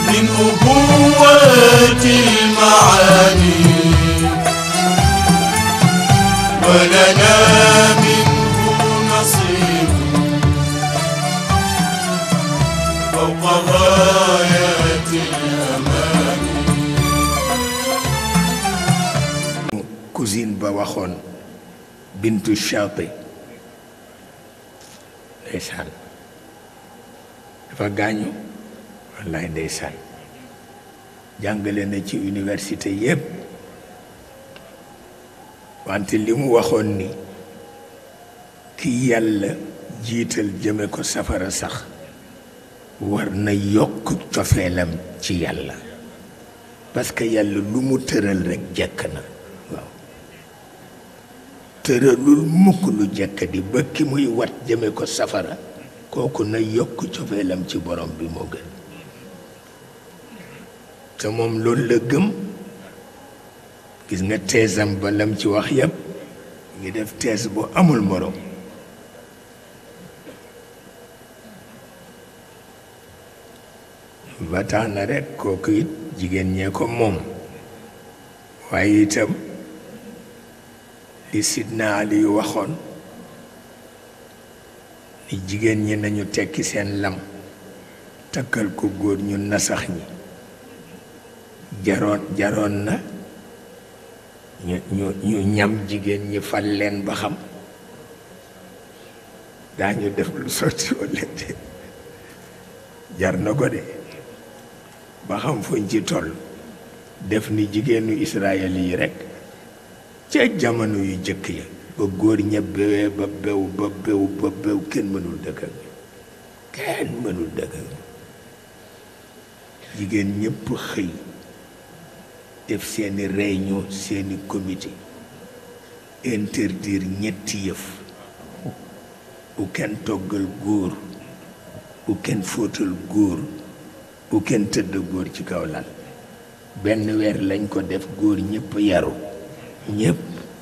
من أبوة المعاني ولنا منه نصيب فوق غايات الأمان. cousine ba waxoon bintu Chaati ndeysaan dafa gaañu wallaay ndeysaan jàngale na ci université yépp wante li mu waxoon ni ki yàlla jiital jëme ko safara sax war na yokk cofeelam ci yàlla parce que yàlla lu mu tëral rekk jekk na waaw tëralul mukk lu jekk di ba ki muy wat jëme ko safara kooku na yokk cofeelam ci borom bi moo gën te moom loolu la gëm gis nga teesam ba lam ci wax yépp ngi def tees bu amul morom ba tax na rekk kooku it jigéen ñee ko moom waaye itam li Sidna Ali waxoon ni jigéen ñi nañu tekki seen lam takkal ko góor ñu nasax ñi jaroon na ñu ñam jigéen ñi fal leen ba xam daañu def lu sotti walla de jar na ko de ba xam fuñ ci toll def ni jigéenu Israël yi rekk ca jamono yu jëkk ya ba góor ña bewee ba bew kenn mënul dëkk ak kenn mënul dëkk ak jigéen ñépp xëy def seeni réunion seeni comité interdire ñetti yëf bu kenn toggal góor bu kenn fóotal góor bu kenn tëdd góor ci kaw lal benn weer lañ ko def góor ñépp yaru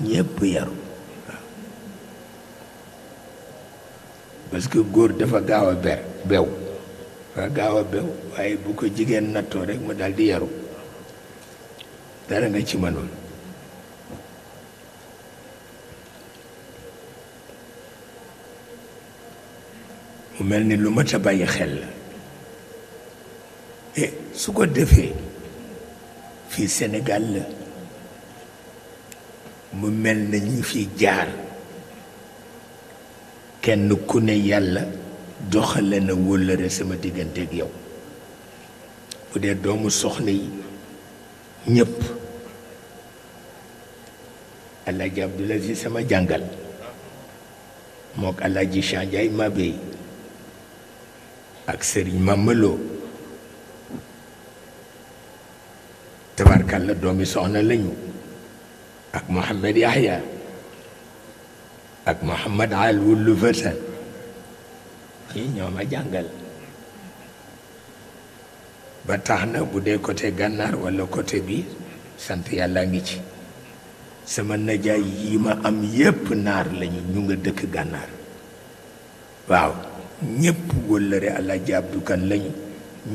ñépp yaru waaw parce que góor dafa gaaw a bew dafa gaaw a bew waaye bu ko jigéen nattoo rek mu daldi yaru dara nga ci mënul mu mel ni lu mat a bàyyi xel la su ko defee fii Sénégal la mu mel na ñi fi jaar kenn ku ne yàlla doxale na wóllëre sama digganteeg yow bu dee doomu soxna yi ñépp Alaaji Abdul Aziz sama jàngal mook Alaaji Cheikh Ndiaye Mabey ak Sëriñ Mamaloo tabarkalla doomi soxna lañu ak Mohamed Yahya ak Mohamed Al Wulu Fatan ñi ñoo ma jàngal ba tax na bu dee côté gànnaar walla côté bi sant yàlla ngi ci sama najaay yi ma am yépp naar lañu ñu nga dëkk gànnaar waaw ñépp wëllëre Alaaji Abdu Kan lañu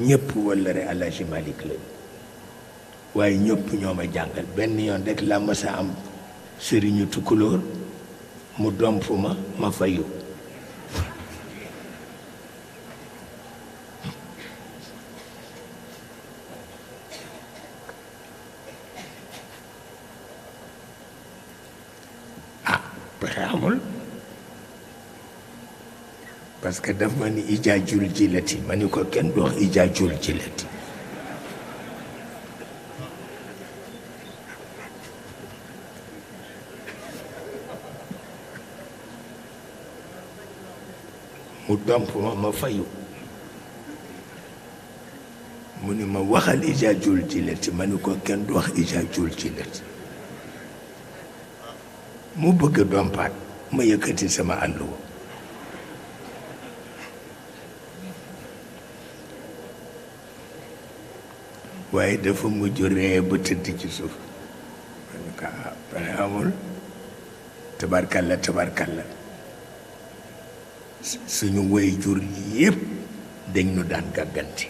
ñépp wëllëre Alaaji Malik lañu waaye ñëpp ñoo ma jàngal benn yoon rek la ma sa am sëriñu tukulóor mu domp ma fayu pexe amul parce que daf ma ni ijaajul jilati ma ni ko kenn du wax ijaajul jilati mu domp ma fayu mu ni ma waxal ijaajul jilati ma ni ko kenn du wax ijaajul jilati mu bëgg dompaat ma yëkkati sama àlluwa waaye dafa mujj ree ba tëdd ci suuf ma ni ko pare amul tabarkalla suñu way jur yépp dañ nu daan gàgganti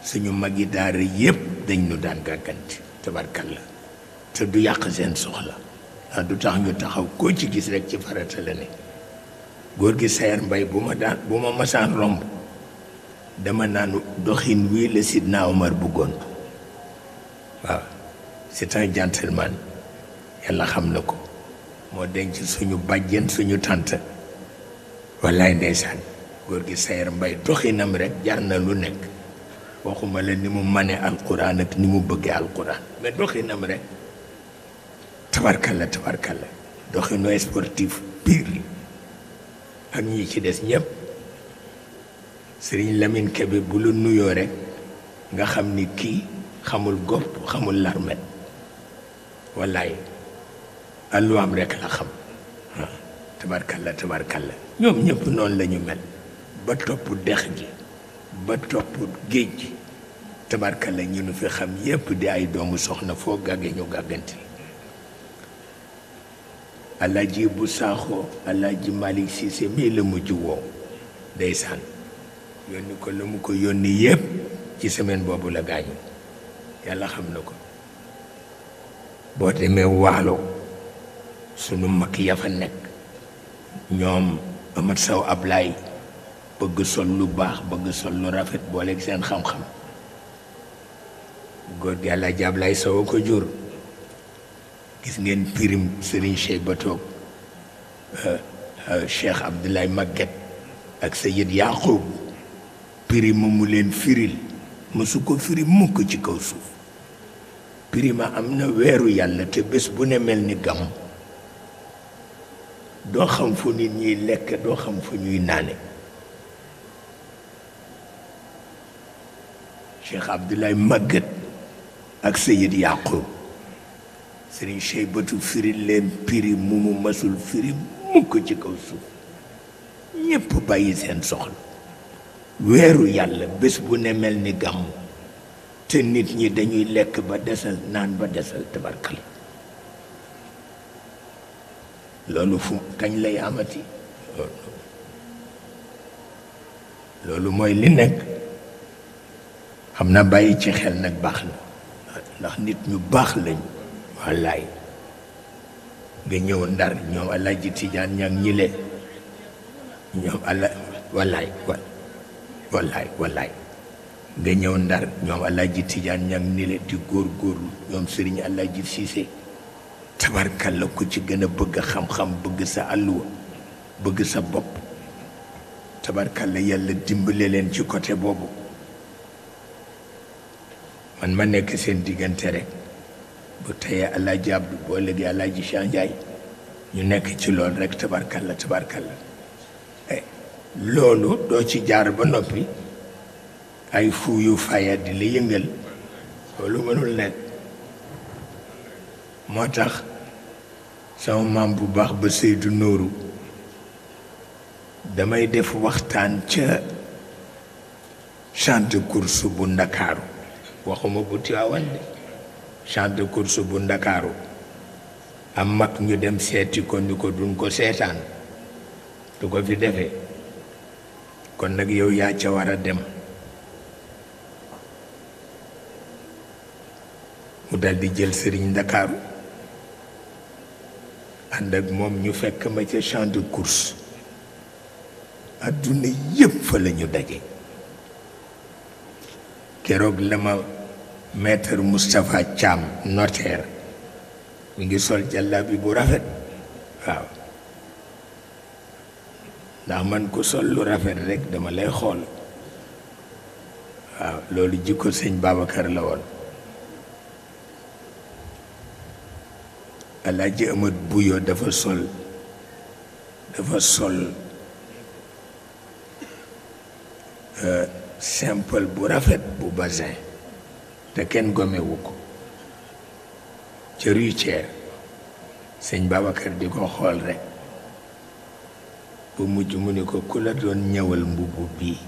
suñu magi daara yépp dañ nu daan gàgganti tabarkalla te du yàq seen soxla ndax du tax ñu taxaw koo ci gis rek ci farata la ne góor gi Sayer Mbay bu ma masaan romb dama naan doxin wii la Sidna Omar bëggoon waaw c'est un gentleman yàlla xam na ko moo denc suñu bàjjen suñu tànt wallaay ndeysaan góor gi Sayer Mbay doxinam rek jar na lu nekk waxuma la ni mu mane alquran ak ni mu bëggee alquran mais doxinam rek tabarkalla tabarkalla doxinu sportif pire ak ñi ci des ñëpp Sëriñ Lamine Kebe bu la nuyoo rek nga xam ni kii xamul gopp xamul larmet wallaay alluwaam rek la xam waaw tabarkalla tabarkalla ñoom ñëpp noonu la ñu mel ba topp dex gi ba topp géej gi tabarkalla ñu nu fi xam yépp di ay doomu soxna foo gàgge ñu gàgganti Alaaji bu Saaxo Alaaji Malick Cissé mii la mujj woo ndeysaan yónni ko la mu ko yónni yépp ci semaine boobu la gaañu yàlla xam na ko boo demee Waalo sunu mag ya fa nekk ñoom Amat Saw Ablaay bëgg sol lu baax bëgg sol lu rafet booleeg seen xam-xam góor gi Alaaji Ablaay Saw ko jur gis ngeen pirim Serigne Cheikh Batoog Cheikh Abdoulaye Maguette ak Sayid Yaqub pirima mu leen firil mësu ko firi mukk ci kaw suuf pirima am na weeru yàlla te bés bu ne mel ni gàmm doo xam fu nit ñiy lekk doo xam fu ñuy naane Cheikh Abdoulaye Maguette ak Sayid Yaqub Serigne Cheikh Batu firil leen piri mu mu masul firi mukk ci kaw suuf ñépp bàyyi seen soxla weeru yàlla bés bu ne mel ni gàmm te nit ñi dañuy lekk ba desal naan ba desal tabarkal loolu fu kañ lay amati loolu mooy li nekk xam naa bàyyi ci xel nag baax na ndax nit ñu baax lañu wallaay nga ñëw Ndar ñoom Alaaji Tijaan ñak ñile ñoom wallaay wallaay nga ñëw Ndar ñoom Alaaji Tijaan ñak ñile di góorgóorlu ñoom Sëriñ Alaaji Siise tabarkalla ku ci gën a bëgg xam-xam bëgg sa àlluwa bëgg sa bopp tabarkalla yàlla dimbale leen ci côté boobu man ma nekk seen diggante rek bu teyee Alaaji Abdu boo léegi Alaaji Cheikh Ndiaye ñu nekk ci loolu rek tabarkalla tabarkalla loolu doo ci jaar ba noppi ay fuuyu faya di la yëngal loolu mënul nekk moo tax sama maam bu baax ba Seydou Nooru damay def waxtaan ca champ de course bu Ndakaaru waxuma bu Tiwaawan de champ de course bu Ndakaaru am mag ñu dem seeti ko ni ko duñ ko seetaan du ko fi defee kon nag yow yaa ca war a dem mu daldi jël Sëriñ Ndakaaru ànd ak moom ñu fekk ma ca champ de course adduna yépp fa la ñu daje keroog la ma maître Moustapha Thiam notaire mi ngi sol jàllabi bu rafet waaw ndax man ko sol lu rafet rek dama lay xool waaw loolu jikko sëñ Babacar la woon Alaaji Amat Buyo dafa sol simple bu rafet bu basin te kenn gomewu ko ca rue Thiers sëñ Babacar di ko xool rek bu mujj mu ni ko ku la doon ñëwal mbubb bii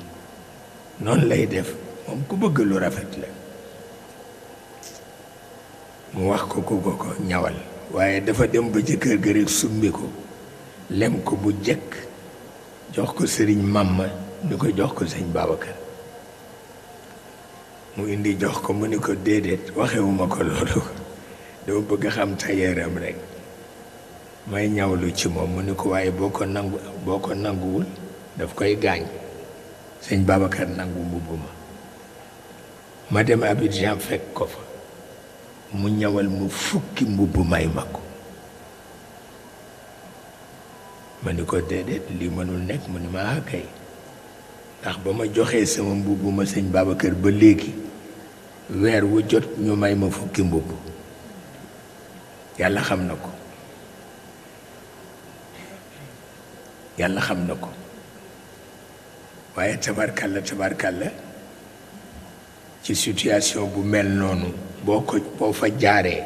noonu lay def moom ku bëgg lu rafet la mu wax ko ku ko ñawal waaye dafa dem ba ci kër ga rek summi ko lem ko bu jëkk jox ko sëriñ Mamma ni ko jox ko sëñ Babacar mu indi jox ko mu ni ko déedéet waxewuma ko loolu dama bëgg xam tayeeram rek may ñawlu ci moom mu ni ko waaye boo ko nanguwul daf koy gaañ. sëñ Babacar nangu mbubb ma dem Abidjan fekk ko fa mu ñawal mu fukki mbubb may ma ko ma ni ko déedéet lii mënul nekk mu ni ma kay ndax ba ma joxee sama mbubb ma sëñ Babacar ba léegi weer wu jot ñu may ma fukki mbubb yàlla xam na ko yàlla xam na ko waaye tabarkalla ci situation bu mel noonu boo fa jaaree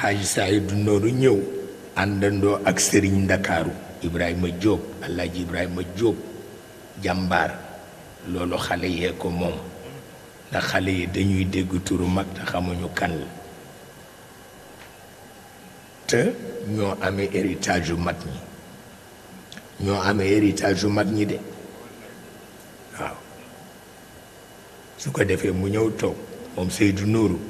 Haji Saydu Nooru ñëw àndandoo ak Sëriñ Ndakaaru Ibrahima Diop Alaaji Ibrahima Diop jàmbaar loolu xale yee ko moom ndax xale yi dañuy dégg turu mag te xamuñu kan la te ñoo amee héritage yu mag ñi ñoo amee héritage yu mag ñi de waaw su ko defee mu ñëw toog moom Seydou Nourou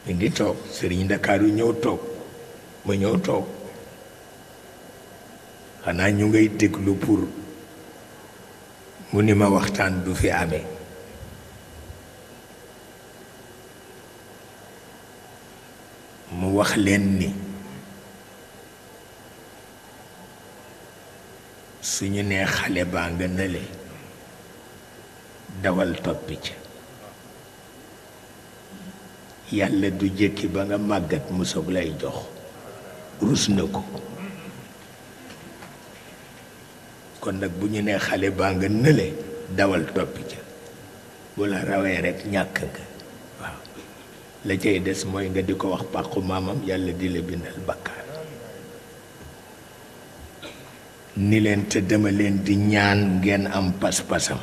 mi ngi toog Sëriñ Ndakaaru ñëw toog ma ñëw toog xanaa ñu ngay déglu pour mu ni ma waxtaan du fi amee mu wax leen ni suñu nee xale baa nga nële dawal toppi ca yàlla du jékki ba nga màggat mu soog lay jox rus na ko kon nag bu ñu nee xale baa nga nële dawal toppi ca bu la rawee rekk ñàkk nga waaw la cay des mooy nga di ko wax pàqu maamam yàlla di la bindal bakkaar ni leen te dama leen di ñaan ngeen am pas-pasam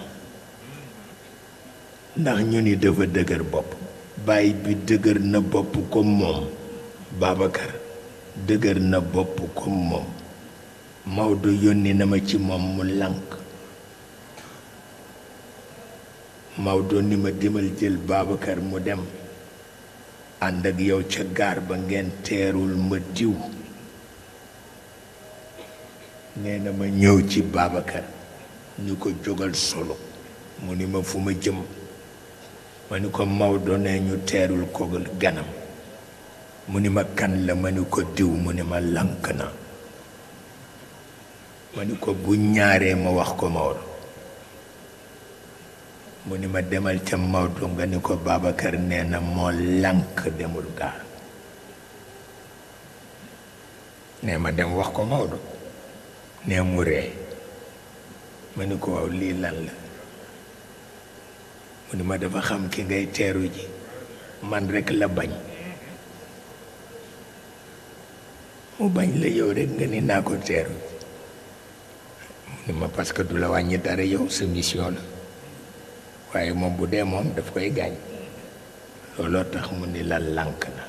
ndax ñu ni dafa dëgër bopp baay bi dëgër na bopp comme moom Babacar dëgër na bopp comme moom Maodo yónni na ma ci moom mu lànk Maodo ni ma demal jël Babacar mu dem ànd ak yow ca gaar ba ngeen teerul ma diw nee na ma ñëw ci Babacar ñu ko jógal solo mu ni ma fu ma jëm ma ni ko Maodo ne ñu teerul ko ganam mu ni ma kan la ma ni ko diw mu ni ma lànk na ma ni ko bu ñaaree ma wax ko Maodo mu ni ma demal ca Maodo nga ni ko Babacar nee na moo lànk demul gaar nee ma dem wax ko Maodo nee mu ree ma ni ko waaw lii lan la mu ni ma dafa xam ki ngay teeru ji man rekk la bañ mu bañ la yow rekk nga ni naa ko teeru mu ni ma parce que du la wàññi dara yow sa mission la waaye moom bu dee moom daf koy gaañ looloo tax mu ni la lànk na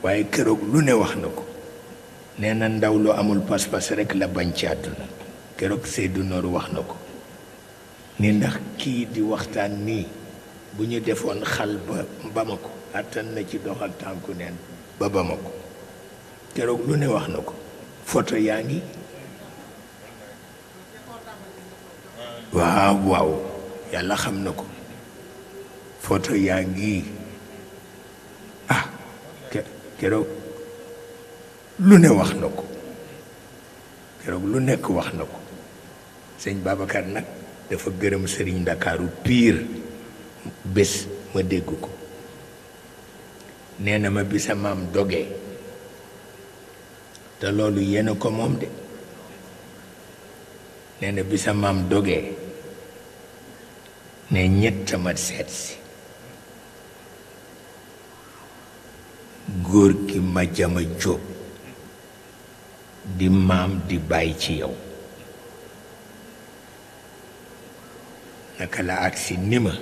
waaye keroog lu ne wax na ko nee na ndaw lu amul pas-pas rekk la bañ ci àdduna keroog Seydou Nourou wax na ko ni ndax kii di waxtaan nii bu ñu defoon xal ba Bamako àttan na ci doxal tànku neen ba Bamako keroog lu ne wax na ko photo yaa ngi waaw waaw yàlla xam na ko photo yaa ngi keroog lu ne wax na ko keroog lu nekk wax na ko sëñ Babacar nag dafa gërëm Sëriñ Ndakaaru piir bés ma dégg ko nee na ma bi sa maam dogee te loolu yéen a ko moom de nee na bi sa maam dogee ne ñett ma seet si góor gi ma jama jóob di maam di bàyyi ci yow naka la agsi ni ma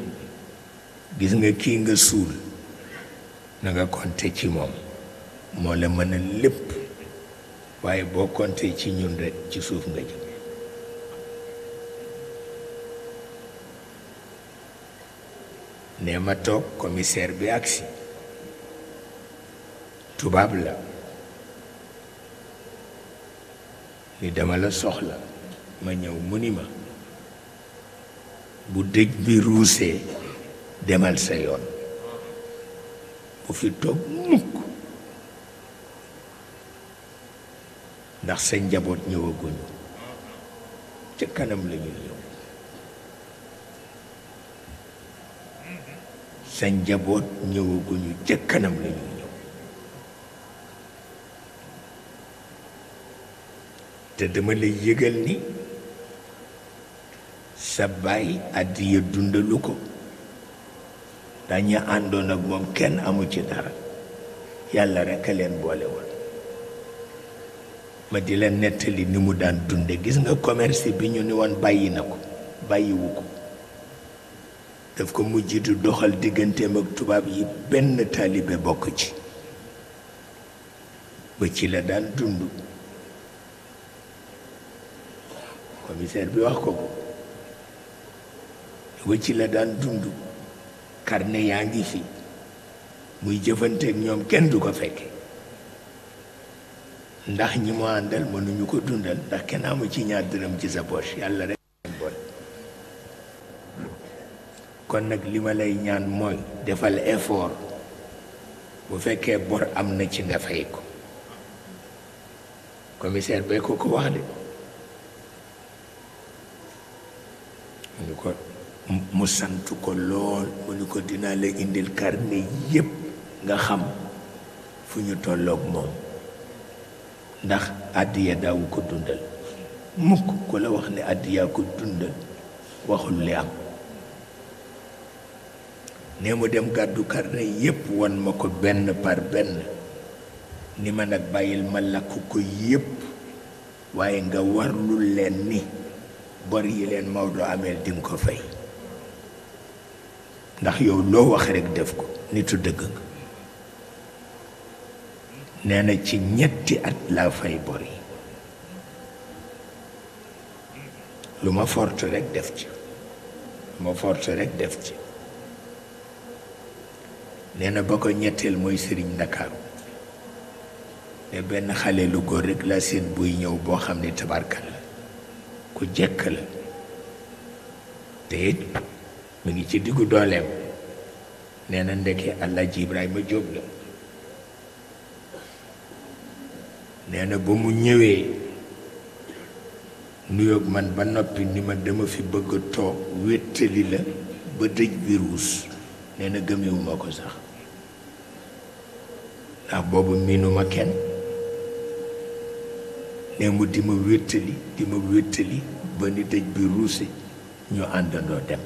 gis nga kii nga suul na nga konte ci moom moo la mën a lépp waaye boo konte ci ñun rekk ci suuf nga jëm nee ma toog commissaire bi agsi tubaab la ni dama la soxla ma ñëw mu ni ma bu dëj bi ruusee demal sa yoon bu fi toog mukk ndax sa njaboot ñëwaguñu ca kanam la ñu ñëw sa njaboot ñëwaguñu ca kanam la ñu ñëw te dama lay yëgal ni sa baay àddiya dundalu ko dañu àndoon ak moom kenn amu ci dara yàlla rekk a leen boole woon ma di la nettali ni mu daan dunde gis nga commerce bi ñu ni woon bàyyi na ko bàyyiwu ko daf ko mujj di doxal digganteem ak tubaab yi benn taalibe bokk ci ba ci la daan dund commissaire bi wax ko ko ba ci la daan dund carnet yaa ngi fi muy jëfanteeg ñoom kenn du ko fekke ndax ñi mu àndal mënuñu ko dundal ndax kenn amu ci ñaar dërëm ci sa poche yàlla rek boole kon nag li ma lay ñaan mooy defal effort bu fekkee bor am na ci nga fay ko commissaire bee ko wax de mu ni ko mu sant ko lool mu ni ko dinaa la indil carnet yépp nga xam fu ñu tolloog moom ndax àddiya daawu ko dundal mukk ku la wax ne àddiyaa ko dundal waxul li am ne mu dem gàddu carnet yépp wan ma ko benn par benn ni ma nag bàyyil ma lakk ko yépp waaye nga warlul leen ni bor yi leen Maodo ameel di nga ko fay ndax yow loo wax rekk def ko nitu dëgg nga nee na ci ñetti at laa fay bor yi lu ma forte rekk def ci nee na ba ko ñetteel mooy sëriñ Ndakaaru ne benn xale lu góor rekk la seen buy ñëw boo xam ne tabarkal la ku jekk la te it mu ngi ci diggu dooleem nee na ndeke Alaaji Ibrahima Jóob la nee na ba mu ñëwee nuyoog man ba noppi ni ma dama fi bëgg a toog wéttali la ba dëj bi ruus nee na gëmewuma ko sax ndax boobu miinuma kenn ne mu di ma wéttali ba ni dëj bi ruuse ñu àndandoo dem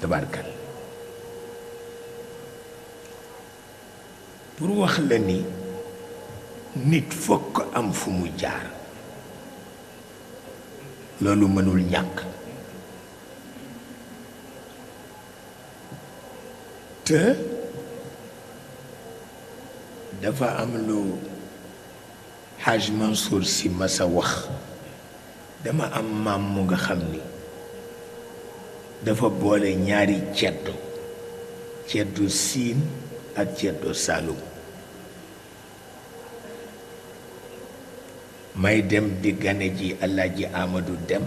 tabarkal pour wax la ni nit fokk am fu mu jaar loolu mënul ñàkk te dafa am lu Haj Mansour si masa wax dama am maam mu nga xam ni dafa boole ñaari ceddu siin ak ceddu Saalum may dem di gane ji Alaaji Amadou Dem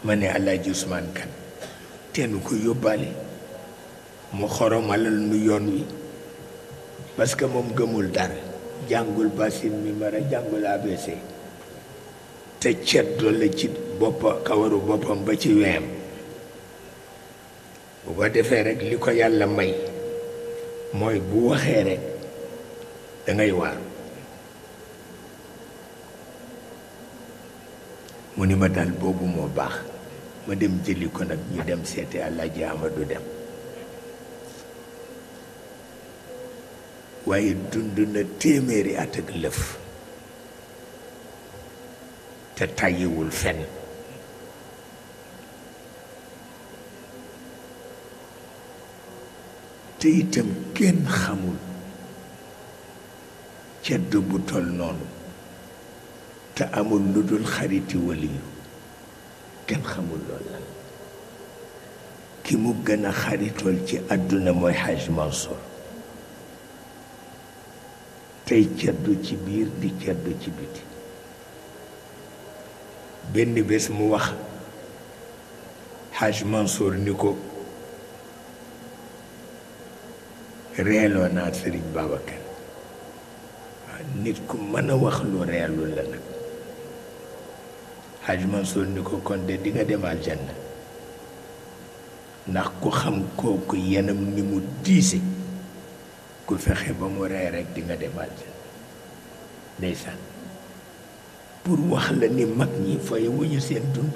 ma ne Alaaji Usmaan Kan teenu ko yóbbaale mu xoromalal nu yoon wi parce que moom gëmul dara jàngul basin mi mara jàngul ABC te ceddo la ci kawaru boppam ba ci weyam bu ko defee rek li ko yàlla may mooy bu waxee rek dangay waar mu ni ma daal boobu moo baax ma dem jëli ko nag ñu dem seeti Alaaji Amadou Dem waaye dund na téeméeri at ak lëf te tàyyiwul fenn te itam kenn xamul cedd bu tol noonu te amul lu dul xariti waliyu kenn xamul loolu la ki mu gën a xaritool ci àdduna mooy Haj Mansour tey ceddu ci biir di ceddu ci biti benn bés mu wax Haj Mansour ni ko reeloo naa Sëriñ Babacar nit ku mën a wax lu reelul la nag Haj Mansour ni ko kon de di nga dem aljanna ndax ku xam kooku yenam ni mu diise ku fexe ba mu ree rek di nga dem aljanna ndeysaan pour wax la ni mag ñi foye wuñu seen dund